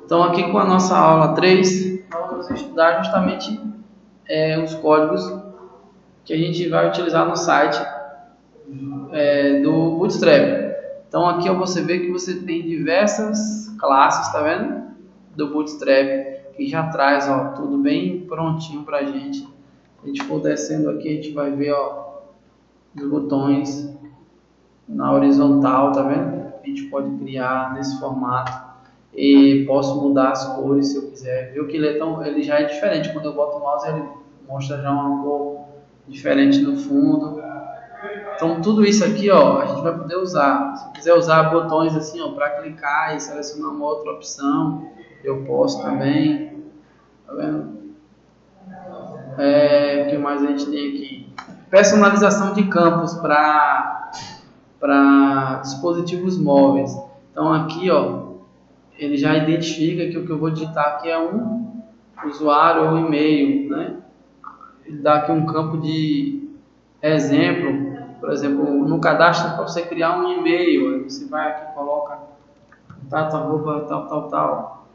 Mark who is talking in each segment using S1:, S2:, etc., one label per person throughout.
S1: Então aqui com a nossa aula 3, nós vamos estudar justamente os códigos que a gente vai utilizar no site do Bootstrap. Então aqui você vê que você tem diversas classes, tá vendo? Do Bootstrap, que já traz tudo bem prontinho pra gente. Se a gente for descendo aqui, a gente vai ver os botões na horizontal, tá vendo? A gente pode criar nesse formato. E posso mudar as cores se eu quiser. Viu que ele já é diferente. Quando eu boto o mouse, ele mostra já uma cor diferente no fundo. Então tudo isso aqui, a gente vai poder usar. Se eu quiser usar botões assim, para clicar e selecionar uma outra opção, eu posso também. Tá vendo? O que mais a gente tem aqui? Personalização de campos para dispositivos móveis. Então aqui, ele já identifica que o que eu vou digitar aqui é um usuário ou e-mail, né? Ele dá aqui um campo de exemplo, por exemplo, no cadastro para você criar um e-mail, aí você vai aqui e coloca tal.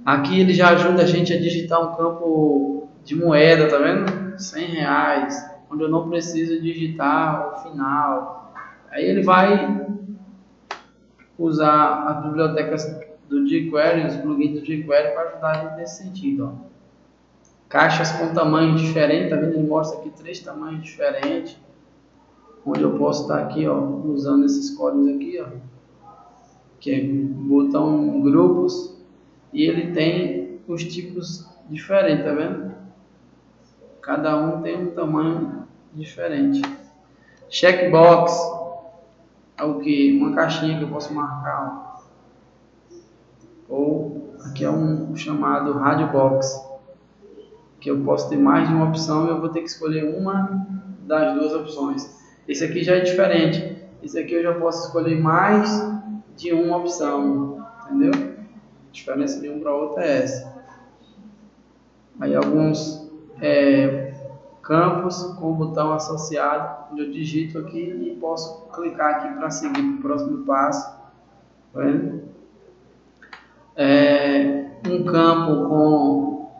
S1: Aqui ele já ajuda a gente a digitar um campo de moeda, tá vendo? R$ 100, onde eu não preciso digitar o final. Aí ele vai usar as bibliotecas do jQuery, os plugins do jQuery para ajudar a gente nesse sentido. Caixas com tamanho diferente, tá vendo? Ele mostra aqui 3 tamanhos diferentes, onde eu posso estar aqui, usando esses códigos aqui, que é botão grupos, e ele tem os tipos diferentes, tá vendo? Cada um tem um tamanho diferente. Checkbox é o que? Uma caixinha que eu posso marcar, ou aqui é um chamado Radio Box, que eu posso ter mais de uma opção e eu vou ter que escolher uma das duas opções. Esse aqui já é diferente. Esse aqui eu já posso escolher mais de uma opção, entendeu? A diferença de um para outro é essa. Aí alguns campos com o botão associado, onde eu digito aqui e posso clicar aqui para seguir para o próximo passo. Tá vendo? Um campo com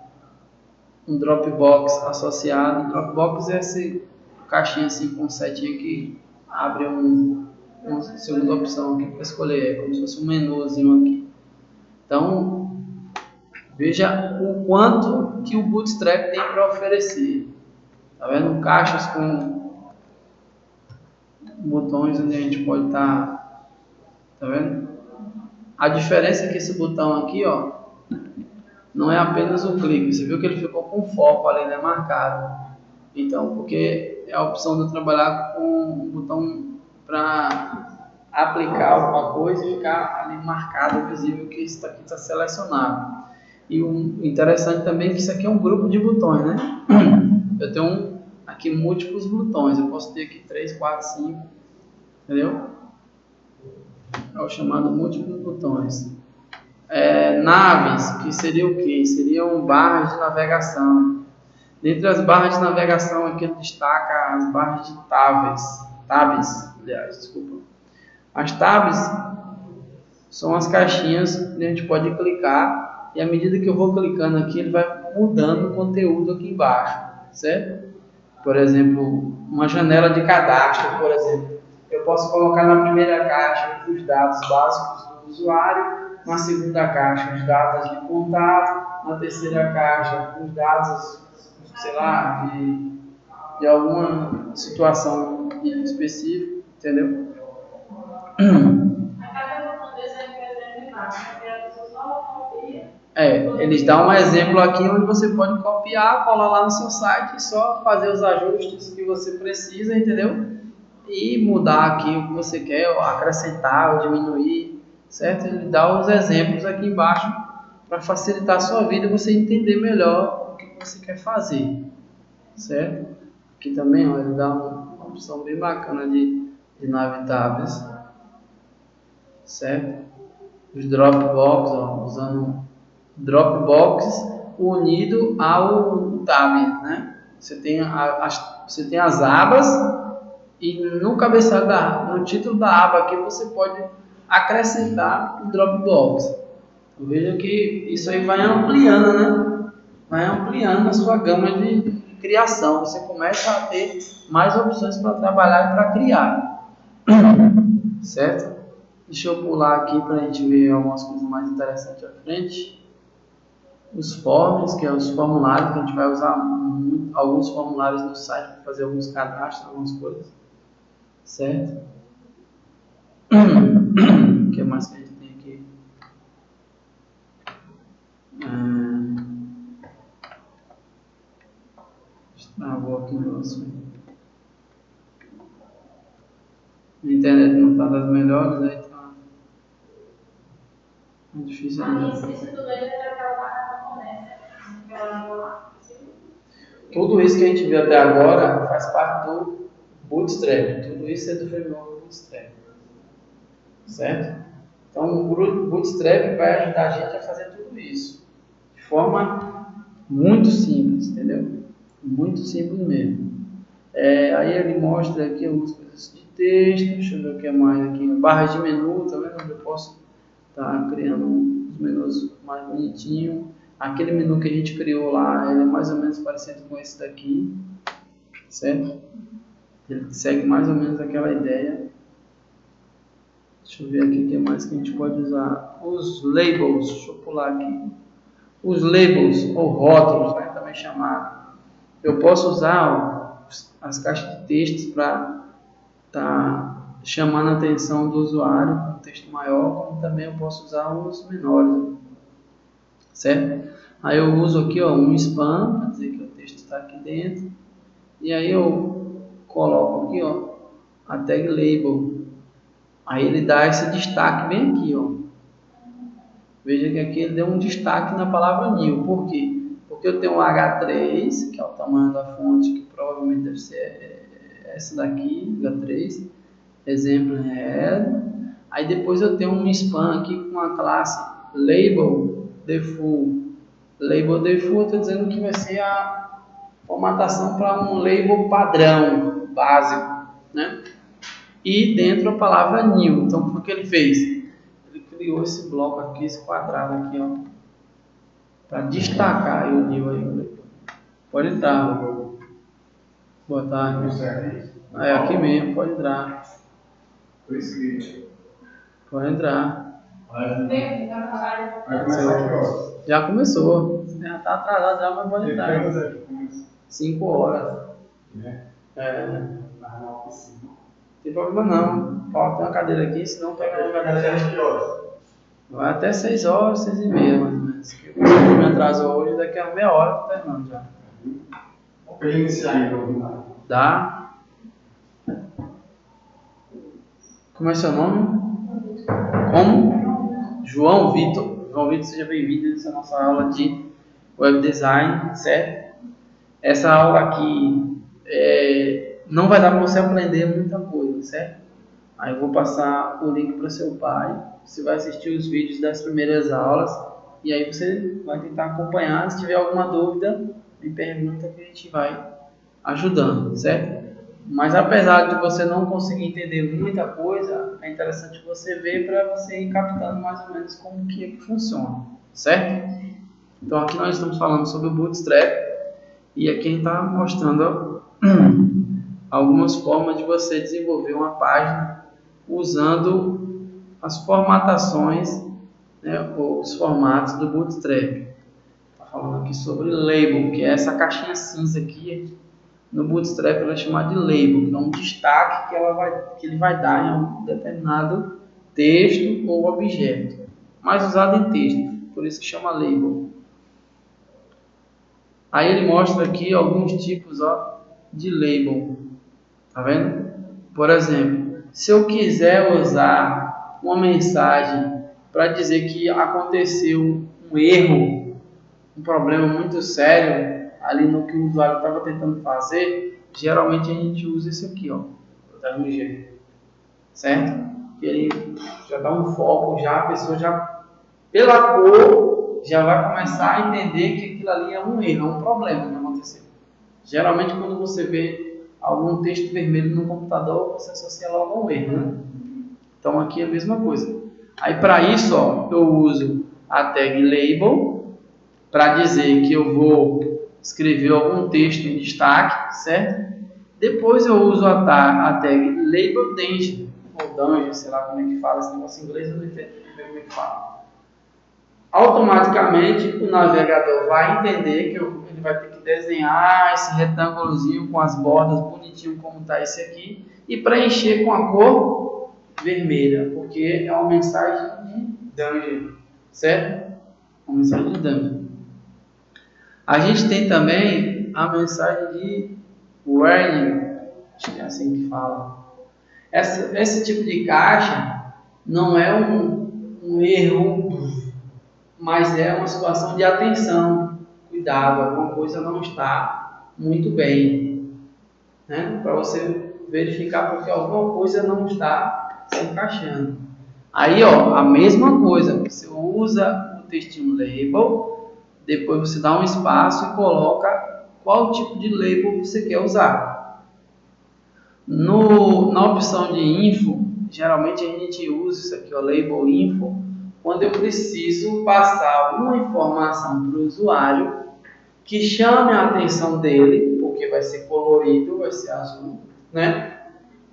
S1: um Dropbox associado. Dropbox é essa caixinha assim com setinha que abre uma segunda opção aqui para escolher, como se fosse um menuzinho aqui. Então, veja o quanto que o Bootstrap tem para oferecer. Tá vendo? Caixas com botões onde a gente pode estar, tá vendo? A diferença é que esse botão aqui, não é apenas um clique. Você viu que ele ficou com foco ali, né, marcado. Então, porque é a opção de eu trabalhar com um botão para aplicar alguma coisa e ficar ali marcado, visível que isso aqui está selecionado. E o interessante também é que isso aqui é um grupo de botões, né? Eu tenho aqui múltiplos botões, eu posso ter aqui 3, 4, 5, entendeu? É o chamado múltiplos botões. Naves, que seria o que? Seriam barras de navegação. Dentre as barras de navegação aqui ele destaca as barras de tabs, aliás, desculpa. As tabs são as caixinhas que a gente pode clicar e à medida que eu vou clicando aqui ele vai mudando o conteúdo aqui embaixo, certo? Por exemplo, uma janela de cadastro, por exemplo. Eu posso colocar na primeira caixa os dados básicos do usuário, na segunda caixa os dados de contato, na terceira caixa os dados, sei lá, de alguma situação específica, entendeu? Eles dão um exemplo aqui onde você pode copiar, colar lá no seu site e só fazer os ajustes que você precisa, entendeu? E mudar aqui o que você quer, ou acrescentar ou diminuir, certo? Ele dá os exemplos aqui embaixo para facilitar a sua vida e você entender melhor o que você quer fazer, certo? Aqui também, ele dá uma opção bem bacana de nave tabs, certo? Os Dropbox, usando Dropbox unido ao tab, né? Você tem as abas e no cabeçalho no título da aba aqui você pode acrescentar o Dropbox. Veja que isso aí vai ampliando, né? Vai ampliando a sua gama de criação. Você começa a ter mais opções para trabalhar e para criar. Certo? Deixa eu pular aqui para a gente ver algumas coisas mais interessantes à frente. Os forms, que é os formulários, que a gente vai usar alguns formulários no site para fazer alguns cadastros, algumas coisas. Certo? O que mais que a gente tem aqui? Travou aqui o negócio. A internet não está das melhores, aí tá difícil ainda. Isso tudo aí é aquela japonesa. Tudo isso que a gente viu até agora faz parte do Bootstrap. Tudo isso é do framework Bootstrap. Certo? Então o Bootstrap vai ajudar a gente a fazer tudo isso de forma muito simples, entendeu? Muito simples mesmo. Aí ele mostra aqui algumas coisas de texto, deixa eu ver o que é mais aqui. Barra de menu, tá vendo? Eu posso estar criando os menus mais bonitinhos. Aquele menu que a gente criou lá, ele é mais ou menos parecido com esse daqui, certo? Ele segue mais ou menos aquela ideia. Deixa eu ver aqui o que mais que a gente pode usar. Os labels, deixa eu pular aqui. Os labels, ou rótulos, né, também chamado. Eu posso usar as caixas de textos para estar chamando a atenção do usuário com um texto maior, como também eu posso usar os menores, certo? Aí eu uso aqui um spam, para dizer que o texto está aqui dentro, e aí eu coloco aqui a tag label, aí ele dá esse destaque bem aqui, veja que aqui ele deu um destaque na palavra new, por quê? Porque eu tenho um H3, que é o tamanho da fonte, que provavelmente deve ser essa daqui, H3, exemplo é. Aí depois eu tenho um span aqui com a classe label default. Label default, eu estou dizendo que vai ser a formatação para um label padrão, básico, né? E dentro a palavra new. Então, o que ele fez? Ele criou esse bloco aqui, esse quadrado aqui, para destacar o new aí. Pode entrar. Boa tarde. Aqui mesmo, pode entrar. Pode entrar. Já começou. Já está atrasado já, mas pode entrar. 5 horas. Não tem problema não. Falta uma cadeira aqui, senão pega uma cadeira. Vai até 6 horas, 6 e meia, mais ou menos. Eu me atrasou hoje, daqui a meia hora tá terminando já. Vamos iniciar então. Dá? Como é seu nome? Como? João Vitor. João Vitor, seja bem-vindo nessa nossa aula de web design, certo? Essa aula aqui não vai dar para você aprender muita coisa, certo? Aí eu vou passar o link para o seu pai. Você vai assistir os vídeos das primeiras aulas e aí você vai tentar acompanhar. Se tiver alguma dúvida, me pergunta que a gente vai ajudando, certo? Mas apesar de você não conseguir entender muita coisa, é interessante você ver para você ir captando mais ou menos como que é que funciona, certo? Então aqui nós estamos falando sobre o Bootstrap e aqui a gente está mostrando algumas formas de você desenvolver uma página usando as formatações, né, os formatos do Bootstrap. Está falando aqui sobre label, que é essa caixinha cinza aqui. No Bootstrap ela é chamada de label, que é um destaque que ele vai dar em um determinado texto ou objeto, mais usado em texto, por isso que chama label. Aí ele mostra aqui alguns tipos de label, tá vendo? Por exemplo, se eu quiser usar uma mensagem para dizer que aconteceu um erro, um problema muito sério ali no que o usuário estava tentando fazer, geralmente a gente usa esse aqui, o RMG, certo? Que ele já dá um foco, a pessoa já, pela cor, já vai começar a entender que aquilo ali é um erro, é um problema que aconteceu. Geralmente quando você vê algum texto vermelho no computador, você associa logo a um erro, né? Então aqui é a mesma coisa. Aí para isso, eu uso a tag label para dizer que eu vou escrever algum texto em destaque, certo? Depois eu uso a tag label dungeon, ou dungeon, sei lá como é que fala esse negócio em inglês, eu não entendo como é que fala. Automaticamente o navegador vai entender que ele vai ter que desenhar esse retângulozinho com as bordas bonitinho como está esse aqui e preencher com a cor vermelha, porque é uma mensagem de dungeon, certo? Uma mensagem de dungeon. A gente tem também a mensagem de warning, acho que é assim que fala. Esse tipo de caixa não é um erro, mas é uma situação de atenção, cuidado, alguma coisa não está muito bem, né? Para você verificar porque alguma coisa não está se encaixando. Aí, ó, a mesma coisa, você usa o textinho label, depois você dá um espaço e coloca qual tipo de label você quer usar. Na opção de info, geralmente a gente usa isso aqui, ó, label info, quando eu preciso passar alguma informação para o usuário que chame a atenção dele, porque vai ser colorido, vai ser azul, né?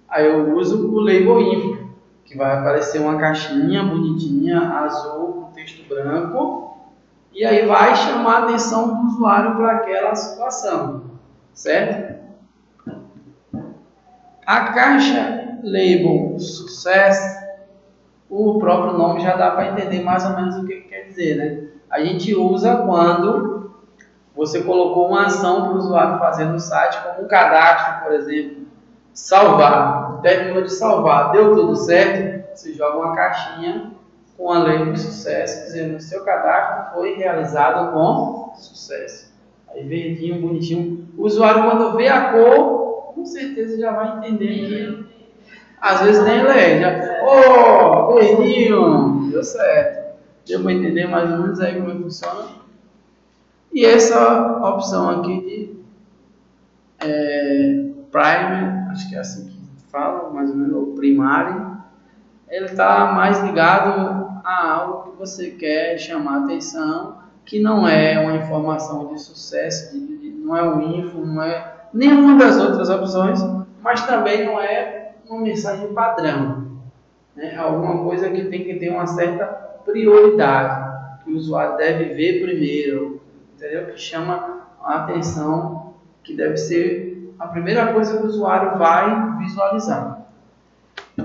S1: Aí eu uso o label info, que vai aparecer uma caixinha bonitinha, azul, com texto branco, e aí vai chamar a atenção do usuário para aquela situação, certo? A caixa label sucesso, o próprio nome já dá para entender mais ou menos o que quer dizer, né? A gente usa quando você colocou uma ação para o usuário fazer no site, como um cadastro, por exemplo, salvar, terminou de salvar, deu tudo certo, você joga uma caixinha com a label de sucesso, dizendo que seu cadastro foi realizado com sucesso. Aí verdinho, bonitinho. O usuário, quando vê a cor, com certeza já vai entender que às vezes nem lê, já, verdinho, deu certo. Deu para entender mais ou menos aí como é que funciona. E essa opção aqui de Prime, acho que é assim que fala, mais ou menos, ou primário, ele está mais ligado a algo que você quer chamar atenção, que não é uma informação de sucesso, não é um info, não é nenhuma das outras opções, mas também não é uma mensagem padrão. Né? Alguma coisa que tem que ter uma certa prioridade, que o usuário deve ver primeiro, entendeu? Que chama a atenção, que deve ser a primeira coisa que o usuário vai visualizar.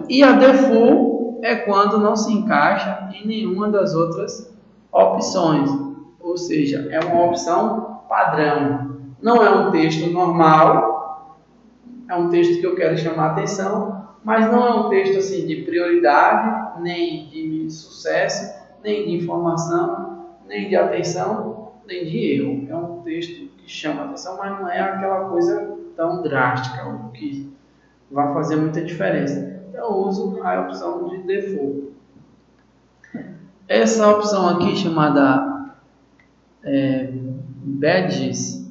S1: E a default é quando não se encaixa em nenhuma das outras opções, ou seja, é uma opção padrão. Não é um texto normal, é um texto que eu quero chamar a atenção, mas não é um texto assim de prioridade, nem de sucesso, nem de informação, nem de atenção, nem de erro. É um texto que chama a atenção, mas não é aquela coisa tão drástica, o que vai fazer muita diferença. Então eu uso a opção de default. Essa opção aqui chamada badges,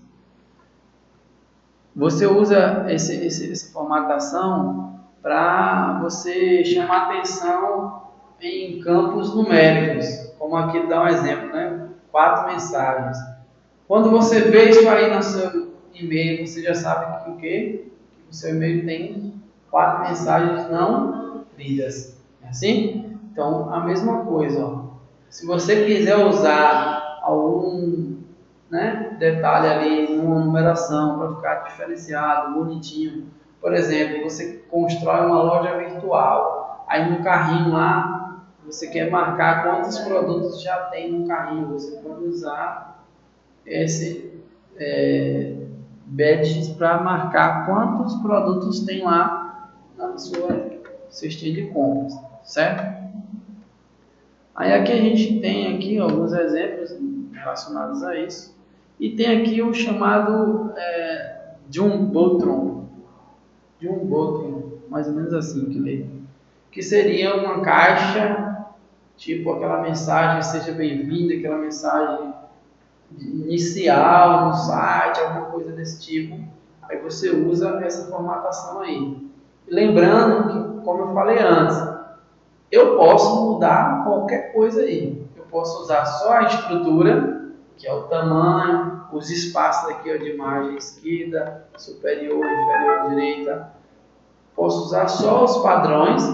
S1: você usa essa formatação para você chamar atenção em campos numéricos, como aqui dá um exemplo, né? 4 mensagens. Quando você vê isso aí no seu e-mail, você já sabe que o quê? Que o seu e-mail tem 4 mensagens não lidas. É assim? Então, a mesma coisa. Ó. Se você quiser usar algum detalhe ali, uma numeração para ficar diferenciado, bonitinho. Por exemplo, você constrói uma loja virtual, aí no carrinho lá, você quer marcar quantos produtos já tem no carrinho, você pode usar esse badges para marcar quantos produtos tem lá na sua cestinha de compras, certo? Aí aqui a gente tem aqui alguns exemplos relacionados a isso. E tem aqui o chamado Jumbotron, mais ou menos assim que lê, que seria uma caixa, tipo aquela mensagem seja bem-vindo, aquela mensagem inicial no site, alguma coisa desse tipo. Aí você usa essa formatação aí. E lembrando que, como eu falei antes, eu posso mudar qualquer coisa aí. Eu posso usar só a estrutura, que é o tamanho, os espaços aqui ó, de margem esquerda, superior, inferior, direita. Posso usar só os padrões,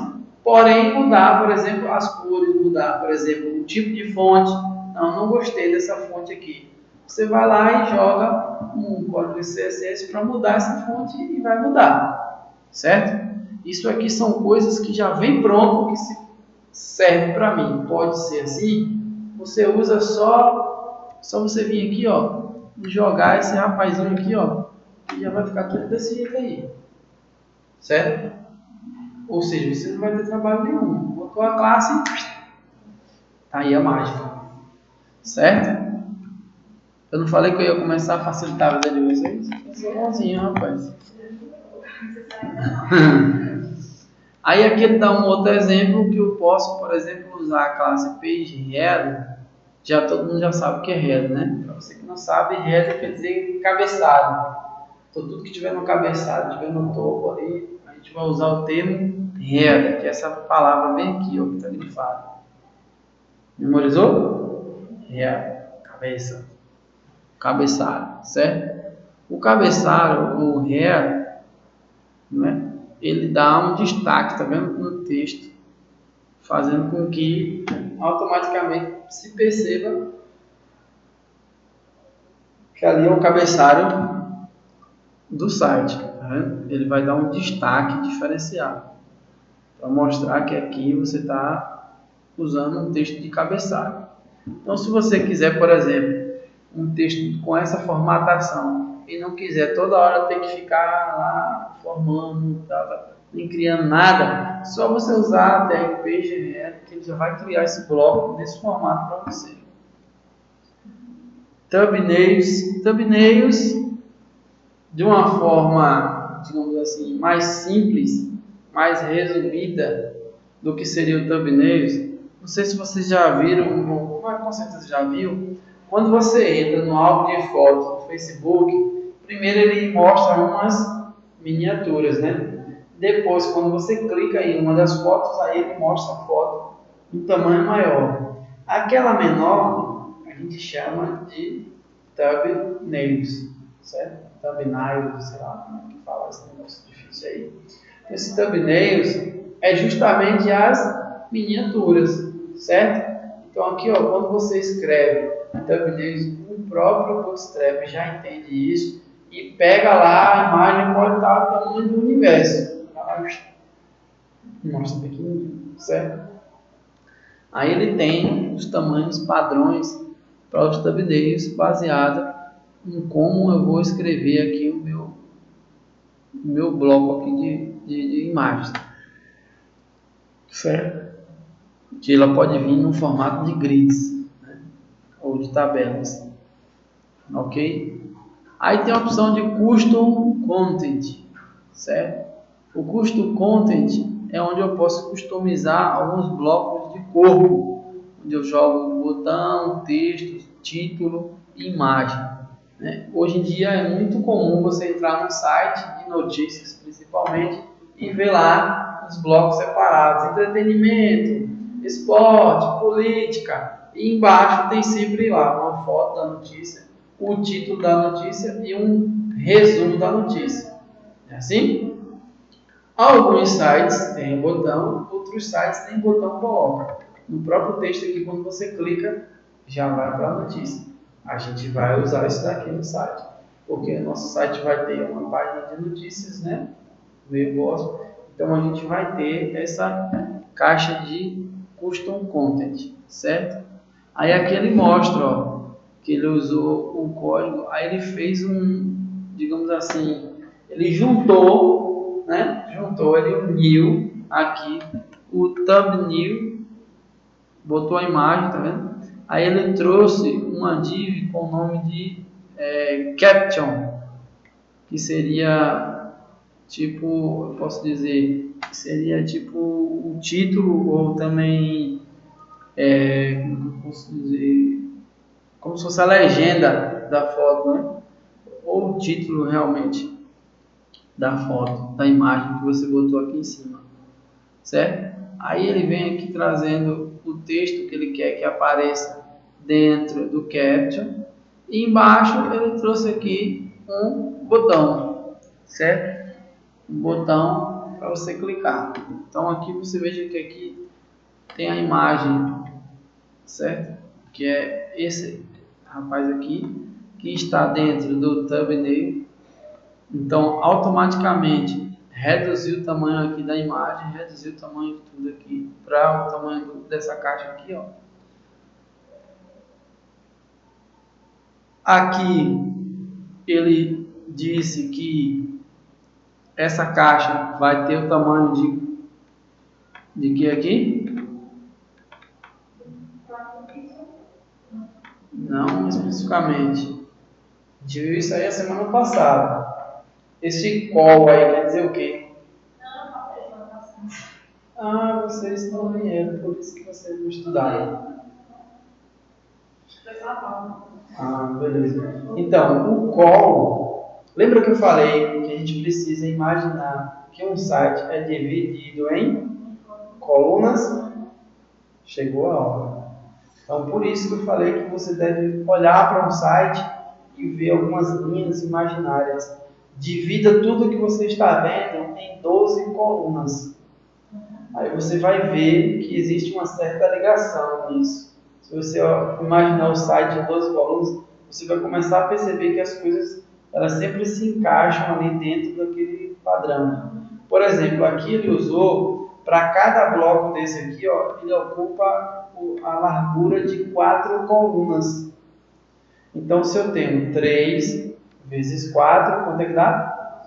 S1: porém mudar, por exemplo, as cores, mudar, por exemplo, o tipo de fonte. Não gostei dessa fonte aqui. Você vai lá e joga um código CSS para mudar essa fonte e vai mudar, certo? Isso aqui são coisas que já vem pronto, que serve para mim. Pode ser assim, você usa só você vir aqui, ó, e jogar esse rapazinho aqui, ó, e já vai ficar tudo desse jeito aí, certo? Ou seja, você não vai ter trabalho nenhum. Botou a classe, tá aí a mágica, certo? Eu não falei que eu ia começar a facilitar a vida de vocês? Eu sou bonzinho, rapaz. Aí aqui ele dá um outro exemplo que eu posso, por exemplo, usar a classe PageHead. Já todo mundo já sabe o que é head, né? Para você que não sabe, head quer dizer cabeçado. Então tudo que tiver no cabeçado, tiver no topo ali, a gente vai usar o termo head, que é essa palavra bem aqui, ó, que está grifado. Memorizou? Head, cabeça. Cabeçalho, certo? O cabeçalho, o head, né, ele dá um destaque, tá vendo, no texto, fazendo com que automaticamente se perceba que ali é o cabeçalho do site, tá vendo? Ele vai dar um destaque diferenciado para mostrar que aqui você está usando um texto de cabeçalho. Então, se você quiser, por exemplo, um texto com essa formatação e não quiser toda hora ter que ficar lá formando, nem criando nada, só você usar a tag PageHead que ele já vai criar esse bloco nesse formato para você. Thumbnails de uma forma, digamos assim, mais simples, mais resumida do que seria o thumbnails. Não sei se vocês já viram, mas com certeza já viu. Quando você entra no álbum de fotos do Facebook, primeiro ele mostra umas miniaturas, né? Depois, quando você clica em uma das fotos, aí ele mostra a foto em tamanho maior. Aquela menor a gente chama de thumbnails, certo? Thumbnails, sei lá como é que fala esse negócio difícil aí. Esse thumbnails é justamente as miniaturas, certo? Então aqui, ó, quando você escreve thumbnails, o próprio Bootstrap já entende isso e pega lá a imagem pode estar o tamanho do universo. Mostra pequenininho, certo? Aí ele tem os tamanhos padrões para os thumbnails baseado em como eu vou escrever aqui o meu bloco aqui de imagens, certo? Que ela pode vir no formato de grids, né? Ou de tabelas, ok? Aí tem a opção de Custom Content, certo? O Custom Content é onde eu posso customizar alguns blocos de corpo, onde eu jogo botão, texto, título e imagem, né? Hoje em dia é muito comum você entrar no site de notícias, principalmente, e ver lá os blocos separados: entretenimento, esporte, política, e embaixo tem sempre lá uma foto da notícia, o título da notícia e um resumo da notícia. É assim? Alguns sites têm o botão, outros sites têm o botão coloca. No próprio texto aqui, quando você clica, já vai para a notícia. A gente vai usar isso daqui no site, porque o nosso site vai ter uma página de notícias, né? Meio gospel. Então a gente vai ter essa caixa de custom content, certo? Aí aqui ele mostra, ó, que ele usou o código, aí ele fez digamos assim, ele juntou, né? Ele uniu aqui o thumbnail, botou a imagem, tá vendo? Aí ele trouxe uma div com o nome de caption, que seria tipo, eu posso dizer, seria tipo o título ou também, como eu posso dizer, como se fosse a legenda da foto, né? Ou o título realmente da foto, da imagem que você botou aqui em cima, certo? Aí ele vem aqui trazendo o texto que ele quer que apareça dentro do caption. E embaixo ele trouxe aqui um botão, certo? Um botão para você clicar. Então aqui você veja que aqui tem a imagem, certo? Que é esse rapaz aqui, que está dentro do thumbnail. Então automaticamente reduziu o tamanho aqui da imagem, reduziu o tamanho de tudo aqui para o tamanho dessa caixa aqui, ó. Aqui ele disse que essa caixa vai ter o tamanho de que aqui? Não especificamente. A gente viu isso aí a semana passada. Esse call aí quer dizer o quê? Ah, vocês não vieram, por isso que vocês não estudaram. Ah, beleza. Então, o call, lembra que eu falei que a gente precisa imaginar que um site é dividido em colunas? Chegou a hora. Então, por isso que eu falei que você deve olhar para um site e ver algumas linhas imaginárias. Divida tudo que você está vendo em 12 colunas. Aí você vai ver que existe uma certa ligação nisso. Se você imaginar o site em 12 colunas, você vai começar a perceber que as coisas elas sempre se encaixam ali dentro daquele padrão. Por exemplo, aqui ele usou, para cada bloco desse aqui, ó, ele ocupa a largura de 4 colunas. Então, se eu tenho 3 vezes 4, quanto é que dá?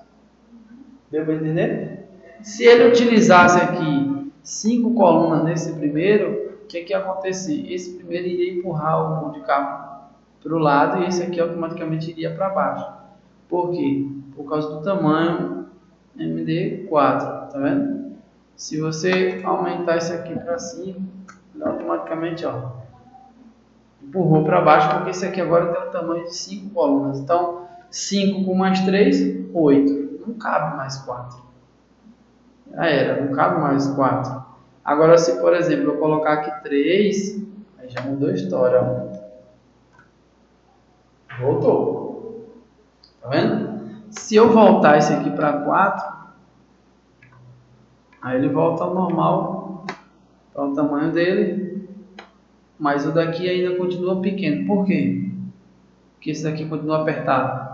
S1: Deu para entender? Se ele utilizasse aqui 5 colunas nesse primeiro, o que ia acontecer? Esse primeiro iria empurrar o de cá para o lado e esse aqui automaticamente iria para baixo. Por quê? Por causa do tamanho MD4, tá vendo? Se você aumentar isso aqui para 5, ele automaticamente empurrou para baixo, porque esse aqui agora tem o tamanho de 5 colunas. Então, 5 com mais 3, 8. Não cabe mais 4. Já era, não cabe mais 4. Agora, se por exemplo eu colocar aqui 3, aí já mudou a história. Voltou. Tá vendo? Se eu voltar esse aqui para 4, aí ele volta ao normal, para o tamanho dele, mas o daqui ainda continua pequeno. Por quê? Porque esse daqui continua apertado.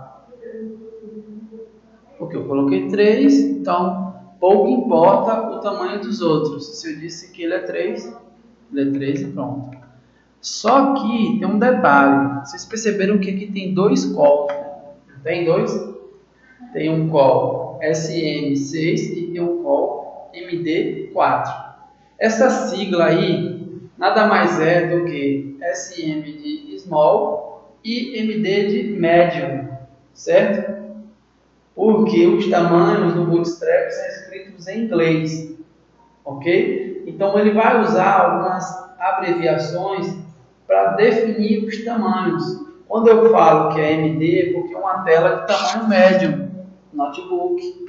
S1: Porque eu coloquei 3, então pouco importa o tamanho dos outros. Se eu disse que ele é 3, ele é 3 e pronto. Só que tem um detalhe. Vocês perceberam que aqui tem 2 calls, né? Tem 2? Tem um call SM6 e tem um call MD4. Essa sigla aí nada mais é do que SM de small e MD de medium, certo? Porque os tamanhos do Bootstrap são escritos em inglês, ok? Então ele vai usar algumas abreviações para definir os tamanhos. Quando eu falo que é MD, é porque é uma tela de tamanho médio, notebook,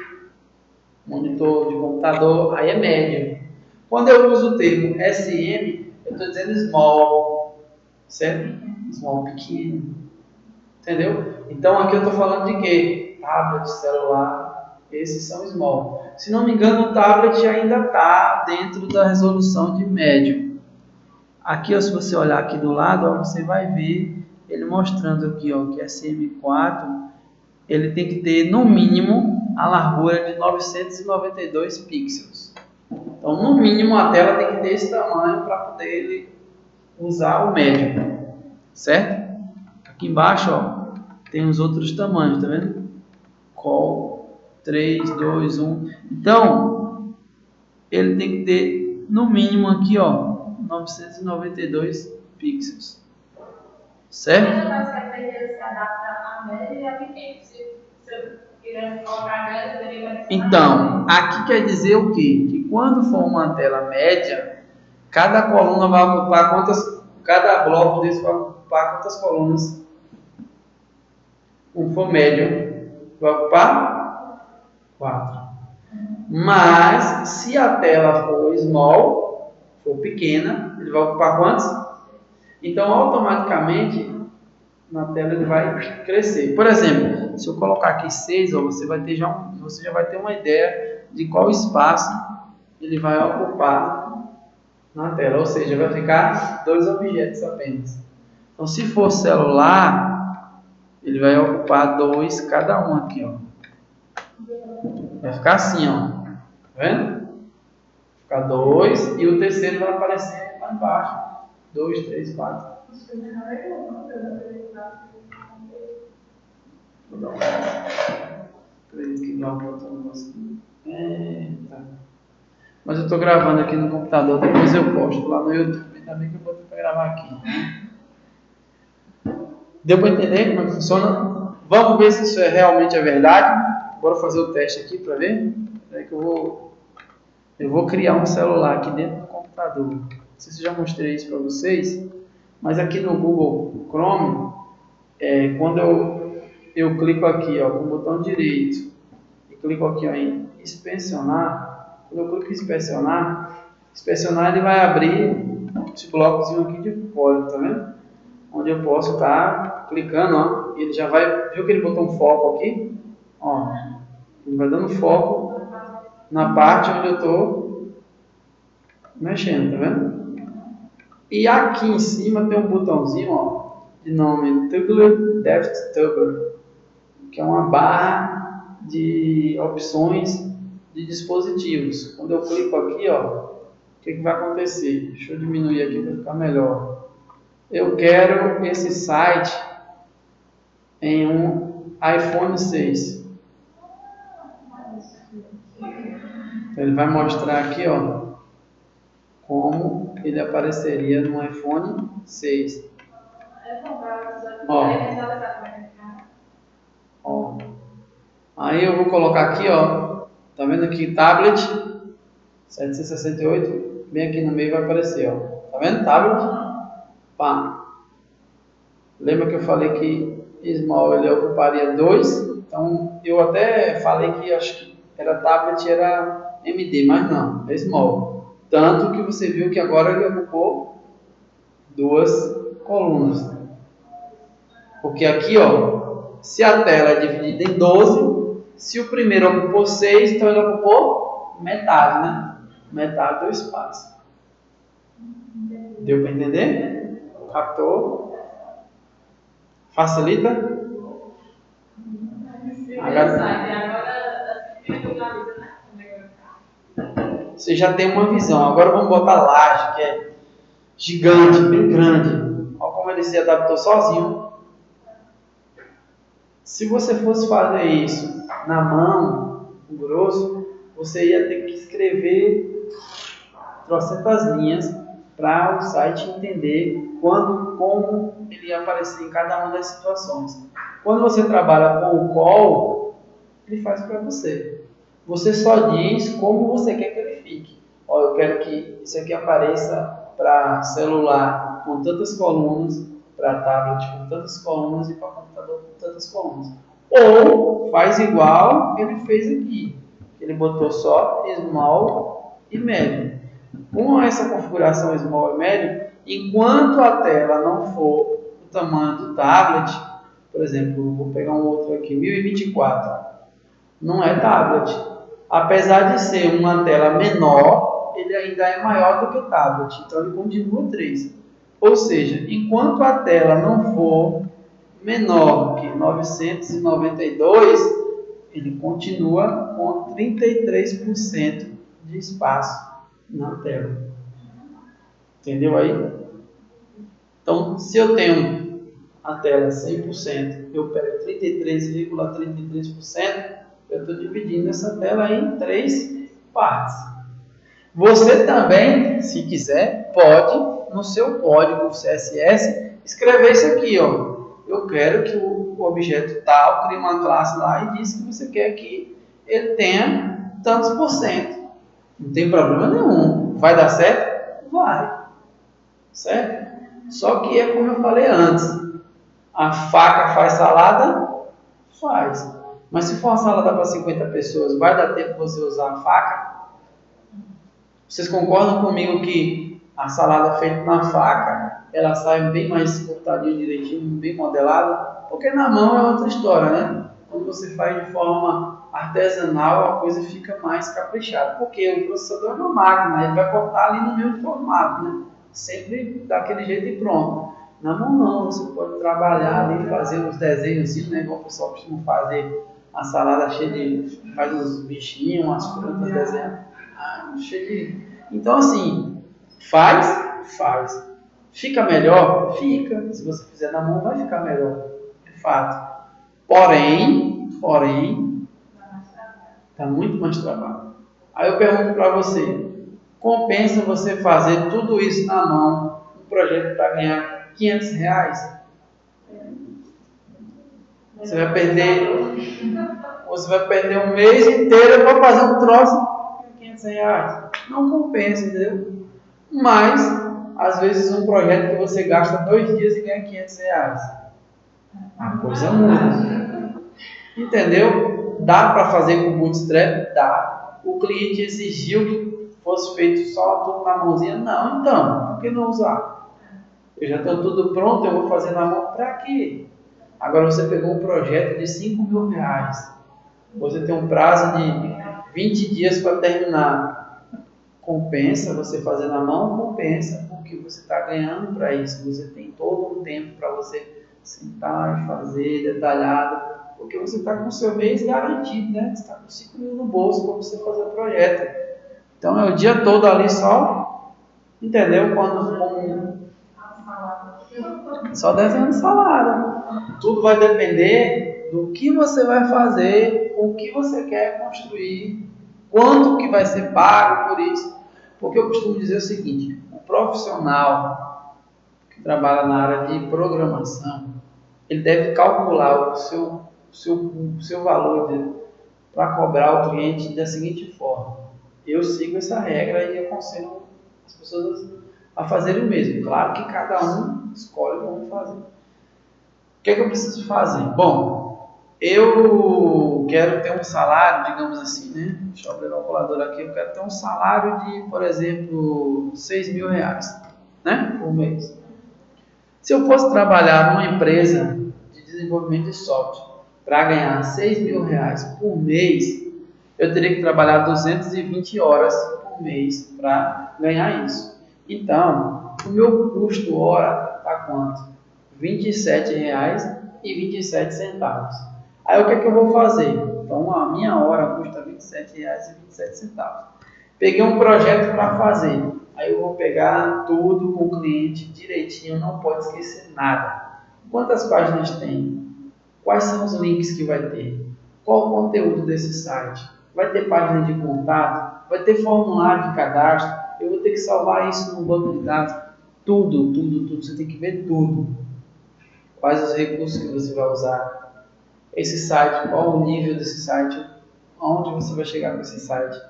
S1: monitor de computador, aí é médio. Quando eu uso o termo SM, eu estou dizendo small, certo? Small, pequeno, entendeu? Então aqui eu estou falando de quê? Tablet, celular, esses são small. Se não me engano, o tablet ainda está dentro da resolução de médio. Aqui, ó, se você olhar aqui do lado, ó, você vai ver ele mostrando aqui, ó, que SM4 ele tem que ter no mínimo a largura de 992 pixels. Então, no mínimo a tela tem que ter esse tamanho para poder ele usar o médio, certo? Aqui embaixo, ó, tem os outros tamanhos, tá vendo? Call 3, 2, 1. Então, ele tem que ter no mínimo aqui, ó, 992 pixels. Certo? Então, aqui quer dizer o quê? Que quando for uma tela média, cada coluna vai ocupar quantas, cada bloco desse vai ocupar quantas colunas? Um for médio, vai ocupar 4. Mas, se a tela for small, for pequena, Ele vai ocupar quantos? Então, automaticamente, na tela ele vai crescer. Por exemplo, se eu colocar aqui 6, ó, você já vai ter uma ideia de qual espaço ele vai ocupar na tela. Ou seja, vai ficar 2 objetos apenas. Então, se for celular, ele vai ocupar 2 cada um aqui, ó. Vai ficar assim, ó. Tá vendo? Vai ficar 2 e o terceiro vai aparecer lá embaixo. 2, 3, 4. Vou dar uma olhada. Que não Eita. Mas eu estou gravando aqui no computador, depois eu posto lá no YouTube. Ainda bem que eu vou ter que gravar aqui. Deu para entender como é que funciona? Vamos ver se isso realmente é verdade. Bora fazer o teste aqui para ver. É que eu vou criar um celular aqui dentro do computador. Não sei se eu já mostrei isso para vocês, mas aqui no Google Chrome, quando eu clico aqui, ó, com o botão direito e clico aqui, ó, em inspecionar, quando eu clico em inspecionar ele vai abrir esse blocozinho aqui de código, tá vendo? Onde eu posso estar clicando, ó, e ele já vai, viu que ele botou um foco aqui? Ó, ele vai dando foco na parte onde eu estou mexendo, tá vendo? E aqui em cima tem um botãozinho, ó, de nome Toggle DevToggle, que é uma barra de opções de dispositivos. Quando eu clico aqui, ó, o que vai acontecer? Deixa eu diminuir aqui para ficar melhor. Eu quero esse site em um iPhone 6. Então, ele vai mostrar aqui, ó, como ele apareceria no iPhone 6. Ó. Aí eu vou colocar aqui, ó, tá vendo aqui, tablet 768, bem aqui no meio vai aparecer, ó, tá vendo, tablet, pá. Lembra que eu falei que small ele ocuparia 2, então eu até falei que acho que era tablet, era MD, mas não, é small. Tanto que você viu que agora ele ocupou 2 colunas. Porque aqui, ó, se a tela é dividida em 12, se o primeiro ocupou 6, então ele ocupou metade, né? Metade do espaço. Deu para entender? Captou? Facilita? Você já tem uma visão. Agora vamos botar a laje, que é gigante, bem grande. Olha como ele se adaptou sozinho. Se você fosse fazer isso na mão, grosso, você ia ter que escrever trocentas linhas para o site entender como ele ia aparecer em cada uma das situações. Quando você trabalha com o call, ele faz para você. Você só diz como você quer que ele fique. Ó, eu quero que isso aqui apareça para celular com tantas colunas, para tablet com tantas colunas e para computador com tantas colunas. Ou faz igual ele fez aqui. Ele botou só small e médio. Com essa configuração small e médio, enquanto a tela não for o tamanho do tablet, por exemplo, vou pegar um outro aqui, 1024, não é tablet. Apesar de ser uma tela menor, ele ainda é maior do que o tablet, então ele continua 3. Ou seja, enquanto a tela não for menor que 992, ele continua com 33% de espaço na tela. Entendeu aí? Então, se eu tenho a tela 100%, eu pego 33,33%, eu estou dividindo essa tela em 3 partes. Você também, se quiser, pode, no seu código CSS, escrever isso aqui, ó. Eu quero que o objeto tal crie uma classe lá e diz que você quer que ele tenha tantos por cento. Não tem problema nenhum. Vai dar certo? Vai. Certo? Só que é como eu falei antes. A faca faz salada? Faz. Mas se for uma salada para 50 pessoas, vai dar tempo de você usar a faca? Vocês concordam comigo que a salada feita na faca, ela sai bem mais cortadinha direitinho, bem modelada, porque na mão é outra história, né? Quando você faz de forma artesanal, a coisa fica mais caprichada, porque o processador é uma máquina, ele vai cortar ali no mesmo formato, né? Sempre daquele jeito e pronto. Na mão não, você pode trabalhar ali, fazer uns desenhos, assim, né? Igual o pessoal costuma fazer a salada cheia de... faz uns bichinhos, umas frutas, desenho. Cheio de... Então, assim, faz. Fica melhor? Fica. Se você fizer na mão, vai ficar melhor. É fato. Porém, está muito mais trabalho. Aí eu pergunto para você, compensa você fazer tudo isso na mão, um projeto para ganhar R$ 500? Você vai perder um mês inteiro para fazer um troço de R$ 500. Não compensa, entendeu? Mas, às vezes, um projeto que você gasta 2 dias e ganha R$ 500. A coisa muda. Entendeu? Dá para fazer com bootstrap? Dá. O cliente exigiu que fosse feito só tudo na mãozinha? Não, então, por que não usar? Eu já tenho tudo pronto, eu vou fazer na mão para quê? Agora você pegou um projeto de R$ 5.000. Você tem um prazo de 20 dias para terminar. Compensa você fazer na mão? Compensa, porque você está ganhando para isso. Você tem todo um tempo para você sentar e fazer detalhado, porque você está com o seu mês garantido, né? Você está com 5.000 no bolso para você fazer o projeto. Então é o dia todo ali só, entendeu? Só desenhando salada. Tudo vai depender do que você vai fazer, o que você quer construir, quanto que vai ser pago por isso. Porque eu costumo dizer o seguinte, o profissional que trabalha na área de programação, ele deve calcular o seu valor para cobrar o cliente da seguinte forma. Eu sigo essa regra e aconselho as pessoas a fazerem o mesmo. Claro que cada um escolhe como fazer. O que é que eu preciso fazer? Bom, eu quero ter um salário, digamos assim, né? Deixa eu abrir o calculador aqui. Eu quero ter um salário de, por exemplo, R$ 6.000, né? Por mês. Se eu fosse trabalhar numa empresa de desenvolvimento de software para ganhar R$ 6.000 por mês, eu teria que trabalhar 220 horas por mês para ganhar isso. Então, o meu custo hora está quanto? R$ 27,27. Aí o que é que eu vou fazer? Então, a minha hora custa R$ 27,27. Peguei um projeto para fazer. Aí eu vou pegar tudo com o cliente direitinho, não pode esquecer nada. Quantas páginas tem? Quais são os links que vai ter? Qual o conteúdo desse site? Vai ter página de contato? Vai ter formulário de cadastro? Eu vou ter que salvar isso no banco de dados? Tudo. Você tem que ver tudo. Quais os recursos que você vai usar? Esse site, qual o nível desse site? Aonde você vai chegar com esse site?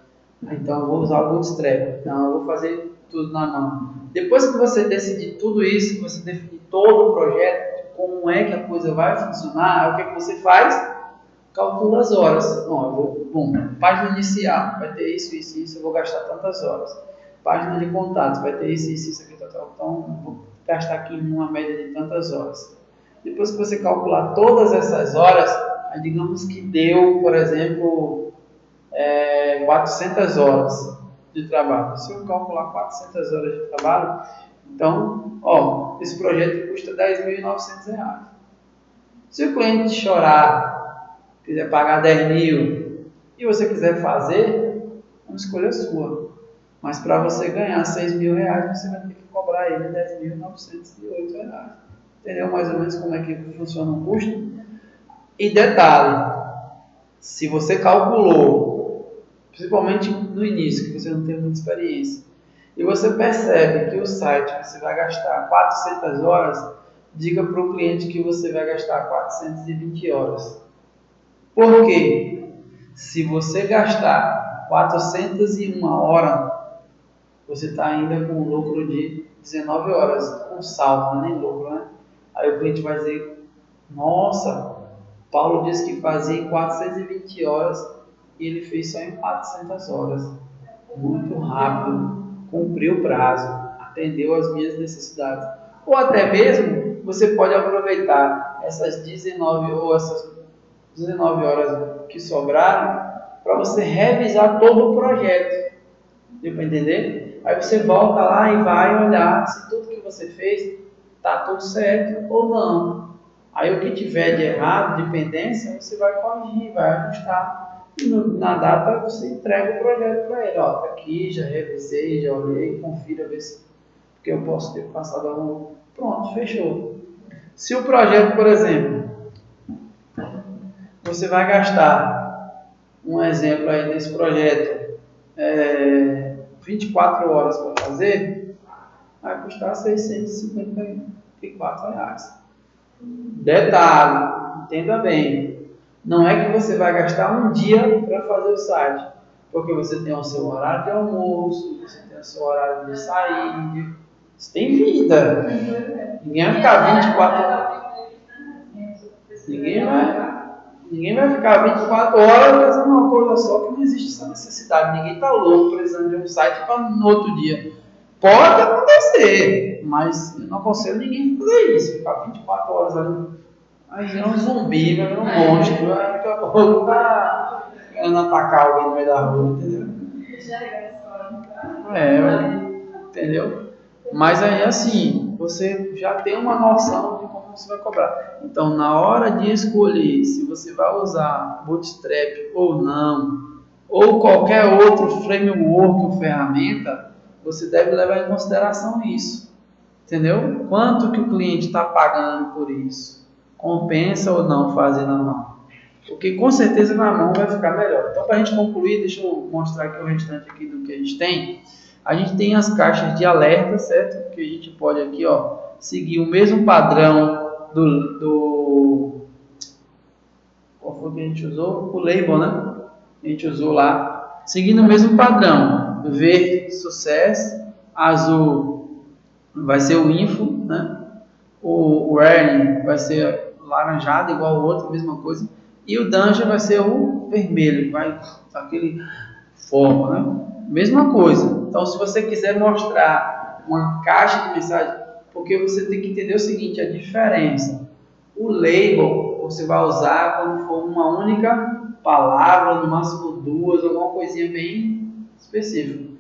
S1: Então eu vou usar o Bootstrap. Então eu vou fazer tudo na mão. Depois que você decidir tudo isso, que você definir todo o projeto, como é que a coisa vai funcionar, o que é que você faz? Calcula as horas. Página inicial, vai ter isso, eu vou gastar tantas horas. Página de contatos, vai ter isso aqui, então vou gastar aqui uma média de tantas horas. Depois que você calcular todas essas horas, aí digamos que deu, por exemplo, 400 horas de trabalho. Se eu calcular 400 horas de trabalho, então, esse projeto custa R$ 10.900. Se o cliente chorar, quiser pagar 10 mil e você quiser fazer, uma escolha sua. Mas para você ganhar R$ 6.000, você vai ter que cobrar ele R$ 10.908. Entendeu mais ou menos como é que funciona o custo? E detalhe, se você calculou, principalmente no início, que você não tem muita experiência, e você percebe que o site você vai gastar 400 horas, diga para o cliente que você vai gastar 420 horas. Por quê? Se você gastar 401 horas, você está ainda com um lucro de 19 horas, com saldo, não é nem lucro, né? Aí o cliente vai dizer, nossa, Paulo disse que fazia em 420 horas e ele fez só em 400 horas. Muito rápido, cumpriu o prazo. atendeu às minhas necessidades. Ou até mesmo, você pode aproveitar essas 19 ou essas 19 horas que sobraram para você revisar todo o projeto. Deu para entender? Aí você volta lá e vai olhar se tudo que você fez está tudo certo ou não. Aí o que tiver de errado, de pendência, você vai corrigir, vai ajustar. E na data você entrega o projeto para ele. Ó, tá aqui, já revisei, já olhei, confira, ver se porque eu posso ter passado algum. Pronto, fechou. Se o projeto, por exemplo, você vai gastar, um exemplo aí desse projeto, 24 horas para fazer, vai custar R$ 654. Detalhe, entenda bem, não é que você vai gastar um dia para fazer o site, porque você tem o seu horário de almoço, você tem o seu horário de sair, você tem vida. Ninguém vai ficar 24 horas. Ninguém vai ficar 24 horas fazendo uma coisa só, que não existe essa necessidade. Ninguém está louco precisando de um site para no outro dia. Pode acontecer, mas eu não aconselho ninguém a fazer isso. Ficar 24 horas ali. Aí é um zumbi, vai virar um monstro. Daqui a pouco tá querendo atacar alguém no meio da rua, entendeu? Entendeu? Mas aí assim, você já tem uma noção de como você vai cobrar. Então, na hora de escolher se você vai usar Bootstrap ou não, ou qualquer outro framework ou ferramenta, você deve levar em consideração isso. Entendeu? Quanto que o cliente está pagando por isso? Compensa ou não fazer na mão? Porque com certeza na mão vai ficar melhor. Então, para a gente concluir, deixa eu mostrar aqui o restante aqui do que a gente tem. A gente tem as caixas de alerta, certo? Que a gente pode aqui, ó, seguir o mesmo padrão do qual foi que a gente usou? O label, né? A gente usou lá, seguindo o mesmo padrão. Verde, sucesso. Azul vai ser o info, né? O earning vai ser laranjado, igual o outro, mesma coisa. E o dungeon vai ser o vermelho, vai aquele foco, né? Mesma coisa. Então, se você quiser mostrar uma caixa de mensagem, porque você tem que entender o seguinte, a diferença. O label você vai usar quando for uma única palavra, no máximo duas, alguma coisinha bem específica.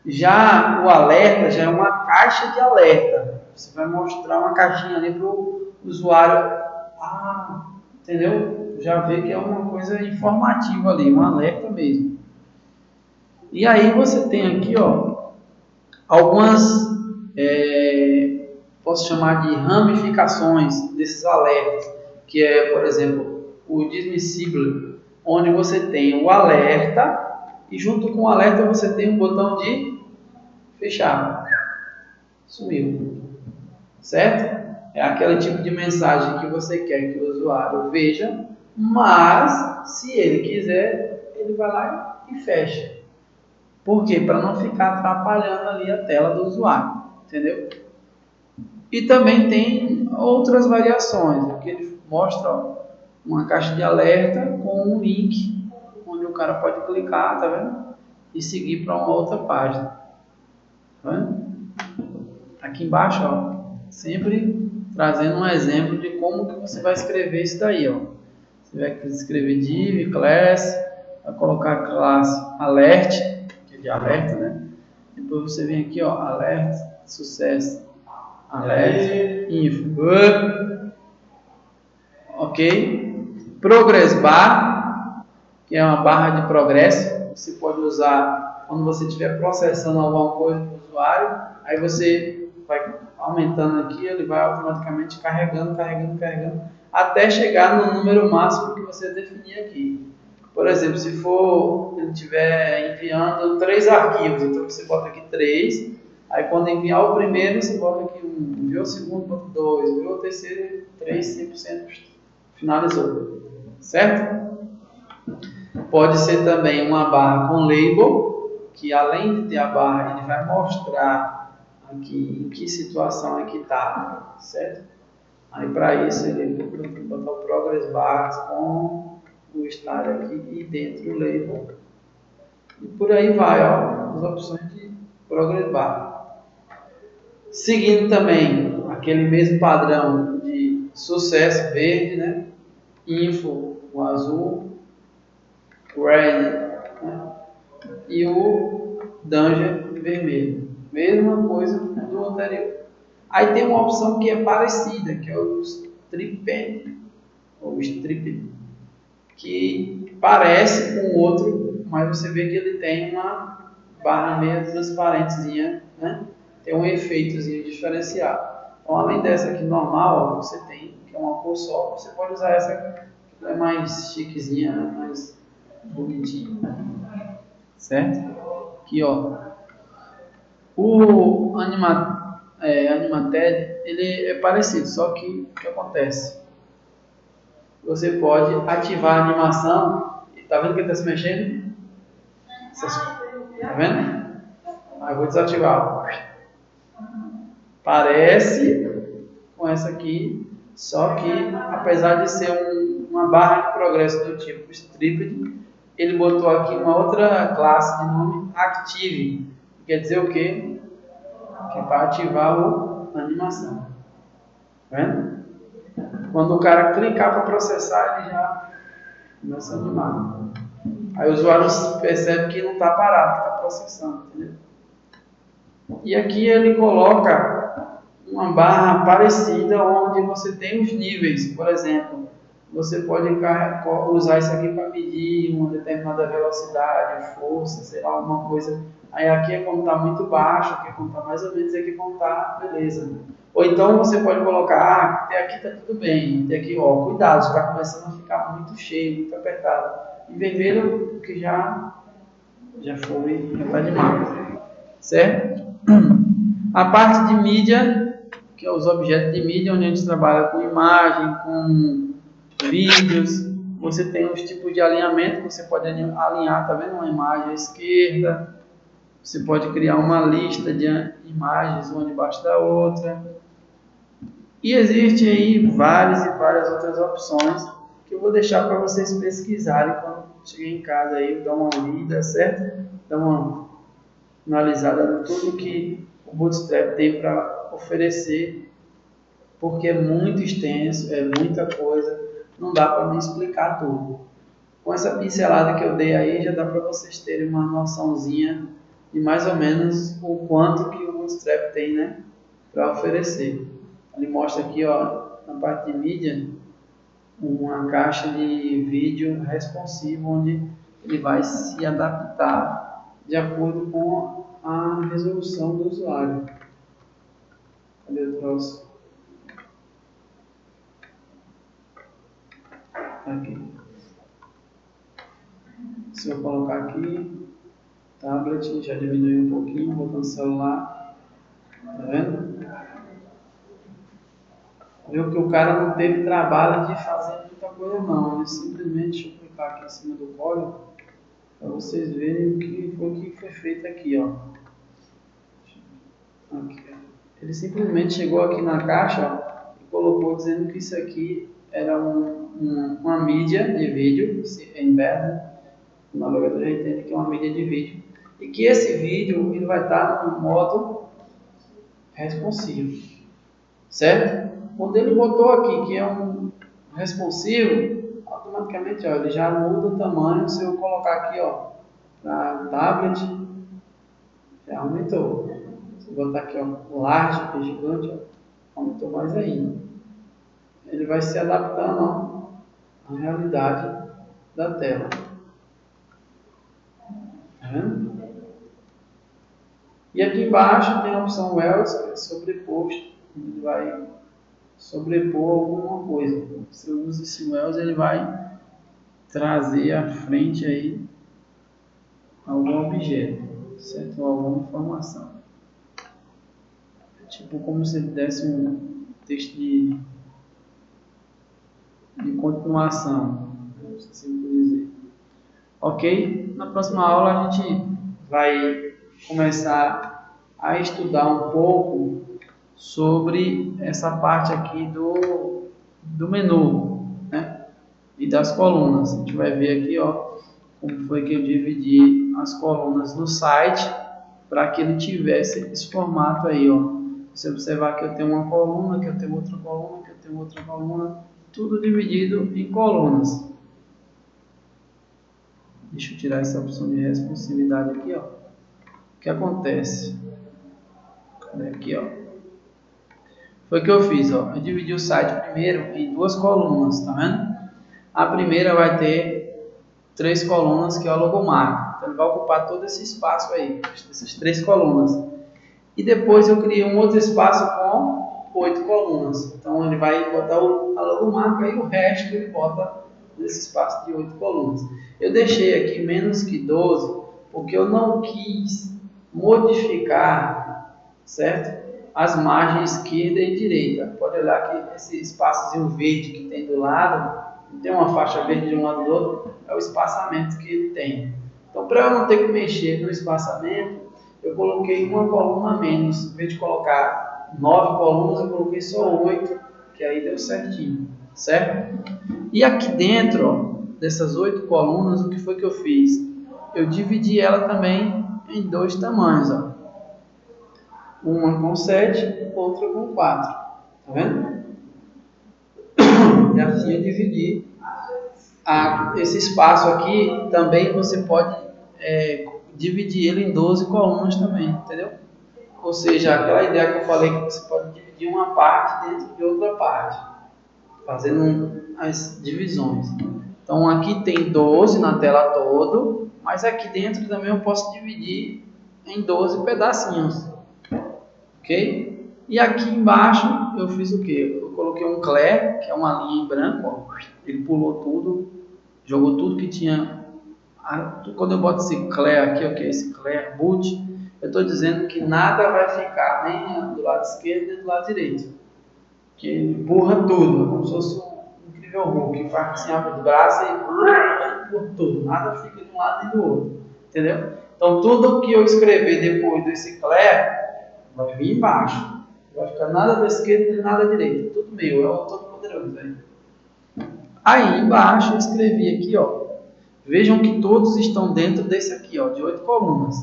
S1: Já o alerta já é uma caixa de alerta. Você vai mostrar uma caixinha ali para o usuário. Entendeu? Já vê que é uma coisa informativa ali, um alerta mesmo. E aí você tem aqui, ó, algumas, posso chamar de ramificações desses alertas, que é, por exemplo, o dismissible, onde você tem o alerta e junto com o alerta você tem um botão de fechar. Sumiu. Certo? É aquele tipo de mensagem que você quer que o usuário veja, mas se ele quiser, ele vai lá e fecha. Por quê? Para não ficar atrapalhando ali a tela do usuário, entendeu? E também tem outras variações, aqui ele mostra, ó, uma caixa de alerta com um link, onde o cara pode clicar, tá vendo? E seguir para uma outra página. Tá vendo? Aqui embaixo, ó, sempre trazendo um exemplo de como que você vai escrever isso daí, ó. Você vai escrever div, class, vai colocar a classe alert, que é de alerta, né? Depois você vem aqui, ó, alert, sucesso, alert, info, ok? Progress bar, que é uma barra de progresso, você pode usar quando você estiver processando alguma coisa para o usuário, aí você vai aumentando aqui, ele vai automaticamente carregando, até chegar no número máximo que você definir aqui. Por exemplo, se for ele estiver enviando 3 arquivos, então você bota aqui 3, aí quando enviar o primeiro, você bota aqui 1, enviou o segundo, bota 2, enviou o terceiro, 3, 100%, finalizou. Certo? Pode ser também uma barra com label, que além de ter a barra, ele vai mostrar aqui em que situação é que está, certo? Aí para isso ele botar o progress bars com o style aqui e dentro o label. E por aí vai, ó, as opções de progress bar. Seguindo também aquele mesmo padrão de sucesso verde, né? Info, o azul, red, né? E o danger vermelho. Mesma coisa do anterior. Aí tem uma opção que é parecida, que é o strip ou strip, que parece com o outro, mas você vê que ele tem uma barra meio transparentezinha, né? Tem um efeitozinho diferenciado. Então, além dessa aqui normal, você tem, que é uma cor só, você pode usar essa que é mais chiquezinha, né? Mais bonitinha, certo? Aqui, ó, o Animated, ele é parecido, só que o que acontece? Você pode ativar a animação, tá vendo que ele está se mexendo? Tá vendo? Aí eu vou desativar. Parece com essa aqui, só que apesar de ser uma barra de progresso do tipo Stripped, ele botou aqui uma outra classe de nome Active. Quer dizer o quê? Que é para ativar a animação. Tá vendo? Quando o cara clicar para processar, ele já começa a animar. Aí o usuário percebe que não está parado, que está processando. Entendeu? E aqui ele coloca uma barra parecida onde você tem os níveis. Por exemplo, você pode usar isso aqui para medir uma determinada velocidade, força, sei lá, alguma coisa. Aí aqui é quando está muito baixo, aqui é quando está mais ou menos, aqui é quando está beleza. Ou então você pode colocar, até aqui está tudo bem, até aqui, ó, cuidado, está começando a ficar muito cheio, muito apertado. E vermelho, que já foi, já está demais. Certo? A parte de mídia, que é os objetos de mídia, onde a gente trabalha com imagem, com vídeos, você tem os tipos de alinhamento, você pode alinhar, tá vendo? Uma imagem à esquerda, você pode criar uma lista de imagens uma debaixo da outra. E existe aí várias e várias outras opções que eu vou deixar para vocês pesquisarem quando chegar em casa aí, dar uma lida, certo? Dar uma analisada em tudo que o Bootstrap tem para oferecer, porque é muito extenso, é muita coisa, não dá para me explicar tudo. Com essa pincelada que eu dei aí, já dá para vocês terem uma noçãozinha de mais ou menos o quanto que o Bootstrap tem, né, para oferecer. Ele mostra aqui, ó, na parte de mídia, uma caixa de vídeo responsivo, onde ele vai se adaptar de acordo com a resolução do usuário. Cadê o troço? Aqui. Se eu colocar aqui, tablet, já diminui um pouquinho, botando celular. Tá vendo? Viu que o cara não teve trabalho de fazer muita coisa não. Ele simplesmente, deixa eu clicar aqui em cima do código, para vocês verem o que foi feito aqui, ó. Aqui. Ele simplesmente chegou aqui na caixa, ó, e colocou dizendo que isso aqui era uma mídia de vídeo, embed, o navegador já entende que é uma mídia de vídeo, e que esse vídeo ele vai estar no modo responsivo, certo? Quando ele botou aqui que é um responsivo, automaticamente ó, ele já muda o tamanho. Se eu colocar aqui para tablet, já aumentou. Se eu botar aqui large, que é gigante, aumentou mais ainda. Ele vai se adaptando à realidade da tela. Tá vendo? E aqui embaixo tem a opção else, que é sobreposto. Ele vai sobrepor alguma coisa. Se eu uso esse else, ele vai trazer à frente aí algum objeto, certo? Ou alguma informação. Tipo como se ele desse um texto de continuação, se assim por dizer. Ok? Na próxima aula a gente vai começar a estudar um pouco sobre essa parte aqui do menu, né? E das colunas. A gente vai ver aqui, ó, como foi que eu dividi as colunas no site para que ele tivesse esse formato aí, ó, você observar que eu tenho uma coluna, que eu tenho outra coluna, que eu tenho outra coluna, tudo dividido em colunas. Deixa eu tirar essa opção de responsividade aqui, ó. O que acontece? Aqui, ó. Foi o que eu fiz, ó. Eu dividi o site primeiro em duas colunas, tá vendo? A primeira vai ter 3 colunas, que é o logomarca. Então ele vai ocupar todo esse espaço aí, essas 3 colunas. E depois eu criei um outro espaço com 8 colunas. Então ele vai botar a logomarca e o resto ele bota nesse espaço de 8 colunas. Eu deixei aqui menos que 12 porque eu não quis modificar, certo? As margens esquerda e direita. Pode olhar que esse espaçozinho verde que tem do lado, tem uma faixa verde de um lado do outro, é o espaçamento que ele tem. Então, para eu não ter que mexer no espaçamento, eu coloquei uma coluna a menos. Em vez de colocar 9 colunas, eu coloquei só 8, que aí deu certinho, certo? E aqui dentro, ó, dessas 8 colunas, o que foi que eu fiz? Eu dividi ela também em 2 tamanhos, ó. Uma com 7, outra com 4. Tá vendo? E assim eu dividi. Esse espaço aqui também você pode dividir ele em 12 colunas também, entendeu? Ou seja, aquela ideia que eu falei que você pode dividir uma parte dentro de outra parte, fazendo as divisões. Então aqui tem 12 na tela toda, mas aqui dentro também eu posso dividir em 12 pedacinhos. Ok? E aqui embaixo eu fiz o que? Eu coloquei um clear, que é uma linha em branco, ó. Ele pulou tudo, jogou tudo que tinha. Quando eu boto esse clear aqui, ok? Esse clear boot, eu estou dizendo que nada vai ficar nem do lado esquerdo nem do lado direito. Que ele empurra tudo, como se fosse um incrível Hulk, que faz assim, abre os braços e empurra tudo. Nada fica de um lado nem do outro. Entendeu? Então tudo que eu escrever depois desse clear vai vir embaixo. Não vai ficar nada da esquerda nem nada da direita. Tudo meu, é o todo poderoso aí. Aí embaixo eu escrevi aqui, ó. Vejam que todos estão dentro desse aqui, ó, de 8 colunas.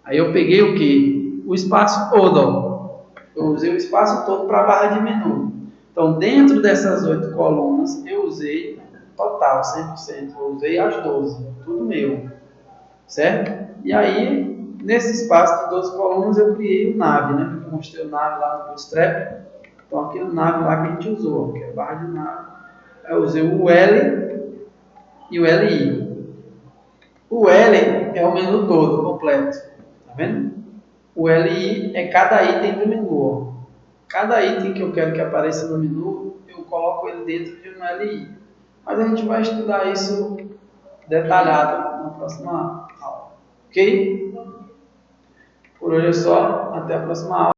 S1: Aí eu peguei o que? O espaço todo, ó. Eu usei o espaço todo para a barra de menu. Então, dentro dessas 8 colunas, eu usei total, 100%. Eu usei as 12, tudo meu. Certo? E aí, nesse espaço de 12 colunas, eu criei o nav, né? Eu mostrei o nav lá no Bootstrap. Então, aquele nav lá que a gente usou, que é a barra de nav. Eu usei o L e o LI. O L é o menu todo, completo. Tá vendo? O LI é cada item do menu. Ó. Cada item que eu quero que apareça no menu, eu coloco ele dentro de um LI. Mas a gente vai estudar isso detalhado na próxima aula. Ok? Por hoje é só. Até a próxima aula.